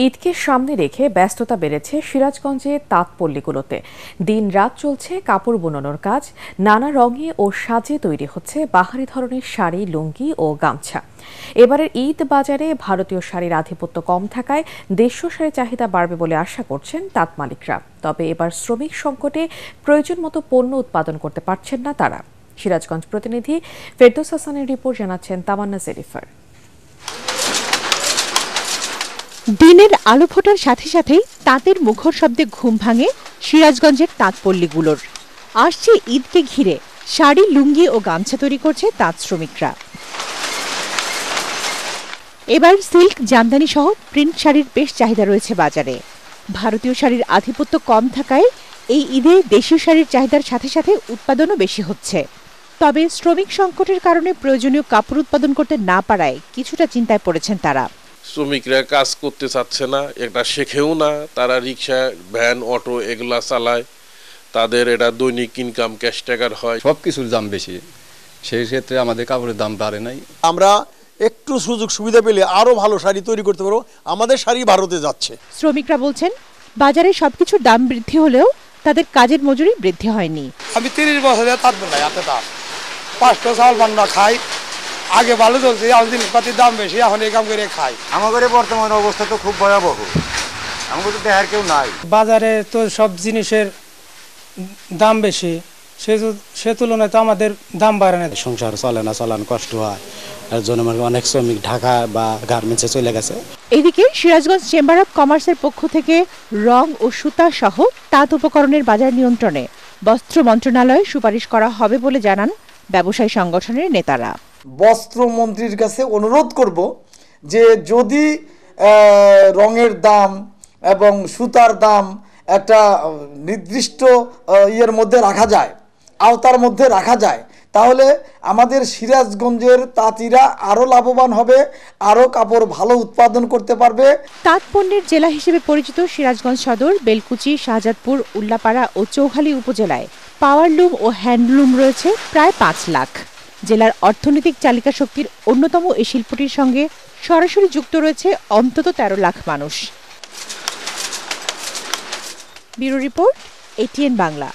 ঈদকে সামনে রেখে ব্যস্ততা বেড়েছে সিরাজগঞ্জে তাঁতপল্লীগুলোতে। দিন রাত চলছে কাপড় বুননোর কাজ। নানা রঙে ও সাজে তৈরি হচ্ছে বাহারি ধরনের শাড়ি, লুঙ্গি ও গামছা। এবারের ঈদ বাজারে ভারতীয় শাড়ির আধিপত্য কম থাকায় দেশীয় শাড়ির চাহিদা বাড়বে বলে আশা করছেন তাঁত মালিকরা। তবে এবার শ্রমিক সংকটে প্রয়োজন মতো পণ্য উৎপাদন করতে পারছেন না তারা। সিরাজগঞ্জ প্রতিনিধি ফেরদৌস হাসানের রিপোর্ট জানাচ্ছেন তামান্না জেরিফার। দিনের আলো ফোটার সাথে সাথেই তাঁতের মুখর শব্দে ঘুম ভাঙে সিরাজগঞ্জের তাঁতপল্লীগুলোর। আসছে ঈদকে ঘিরে শাড়ি, লুঙ্গি ও গামছা তৈরি করছে তাঁত শ্রমিকরা। এবার সিল্ক, জামদানি সহ প্রিন্ট শাড়ির বেশ চাহিদা রয়েছে বাজারে। ভারতীয় শাড়ির আধিপত্য কম থাকায় এই ঈদে দেশীয় শাড়ির চাহিদার সাথে সাথে উৎপাদনও বেশি হচ্ছে। তবে শ্রমিক সংকটের কারণে প্রয়োজনীয় কাপড় উৎপাদন করতে না পারায় কিছুটা চিন্তায় পড়েছেন তারা। শ্রমিকরা কাজ করতে চাচ্ছে না, এটা শেখেও না। তারা রিক্সা, ভ্যান, অটো এগুলা চালায়। তাদের এটা দৈনিক ইনকাম ক্যাশ টাকার হয়। সবকিছুর দাম বেশি, সেই ক্ষেত্রে আমাদের কাপড়ের দাম বাড়ে নাই। আমরা একটু সুযোগ সুবিধা পেলে আরো ভালো শাড়ি তৈরি করতে পারবো। আমাদের শাড়ি ভারতে যাচ্ছে। শ্রমিকরা বলছেন, বাজারে সবকিছুর দাম বৃদ্ধি হলেও তাদের কাজের মজুরি বৃদ্ধি হয়নি। আমি 30 বছরে থাকবো না, এত দাম 5টা চাল বান্না খাই। আগে ভালো চলছে, এখন জিনিসপাতির দাম বেশি, এখন এই কাম করে খাই। আমাদের বর্তমান অবস্থা তো খুব ভয়াবহ, আমাদের তো দেখার কেউ নাই। বাজারে তো সব জিনিসের দাম বেশি, সে তুলনায় তো আমাদের দাম বাড়ে না। সংসার চলে না, চালান কষ্ট হয়। এর জন্য অনেক শ্রমিক ঢাকা বা গার্মেন্টসে চলে গেছে। এদিকে সিরাজগঞ্জ চেম্বার অব কমার্সের পক্ষ থেকে রং ও সুতা সহ তাঁত উপকরণের বাজার নিয়ন্ত্রণে বস্ত্র মন্ত্রণালয়ে সুপারিশ করা হবে বলে জানান ব্যবসায়ী সংগঠনের নেতারা। বস্ত্রমন্ত্রীর কাছে অনুরোধ করব যে যদি রঙের দাম এবং সুতার দাম একটা নির্দিষ্ট ইয়ের মধ্যে রাখা যায়, আওতার মধ্যে রাখা যায়, তাহলে আমাদের সিরাজগঞ্জের তাঁতিরা আরো লাভবান হবে, আরো কাপড় ভালো উৎপাদন করতে পারবে। তাঁত পণ্যের জেলা হিসেবে পরিচিত সিরাজগঞ্জ সদর, বেলকুচি, শাহজাদপুর, উল্লাপাড়া ও চৌখালী উপজেলায় পাওয়ারলুম ও হ্যান্ডলুম রয়েছে প্রায় 5 লাখ। জেলার অর্থনৈতিক চালিকা শক্তির অন্যতম এই শিল্পটির সঙ্গে সরাসরি যুক্ত রয়েছে অন্তত 13 লাখ মানুষ। Bureau report, ATN Bangla.